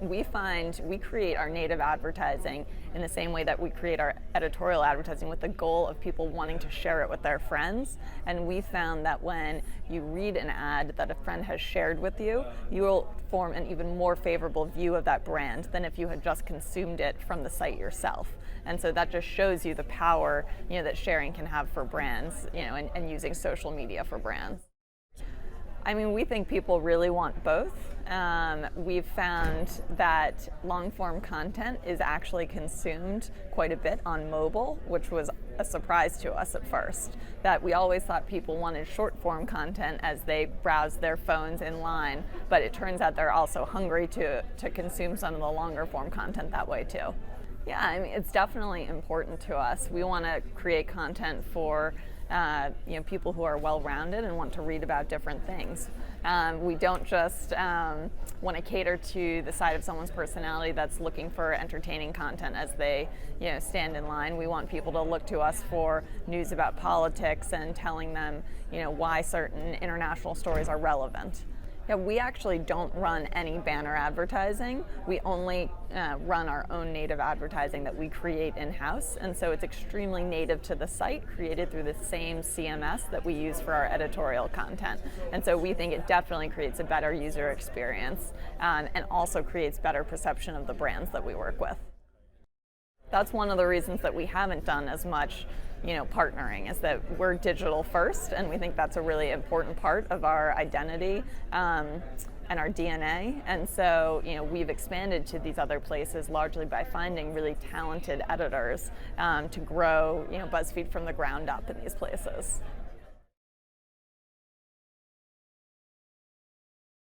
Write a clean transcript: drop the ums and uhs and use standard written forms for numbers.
We find we create our native advertising in the same way that we create our editorial advertising, with the goal of people wanting to share it with their friends. And we found that when you read an ad that a friend has shared with you, you will form an even more favorable view of that brand than if you had just consumed it from the site yourself. And so that just shows you the power, that sharing can have for brands, and using social media for brands. We think people really want both. We've found that long-form content is actually consumed quite a bit on mobile, which was a surprise to us at first. That we always thought people wanted short-form content as they browsed their phones in line, but it turns out they're also hungry to consume some of the longer-form content that way too. Yeah, it's definitely important to us. We want to create content for people who are well-rounded and want to read about different things. We don't just want to cater to the side of someone's personality that's looking for entertaining content as they stand in line. We want people to look to us for news about politics and telling them why certain international stories are relevant. Yeah, we actually don't run any banner advertising. We only run our own native advertising that we create in-house, and so it's extremely native to the site, created through the same CMS that we use for our editorial content. And so we think it definitely creates a better user experience, and also creates better perception of the brands that we work with. That's one of the reasons that we haven't done as much partnering, is that we're digital first, and we think that's a really important part of our identity and our DNA. And so we've expanded to these other places largely by finding really talented editors to grow BuzzFeed from the ground up in these places.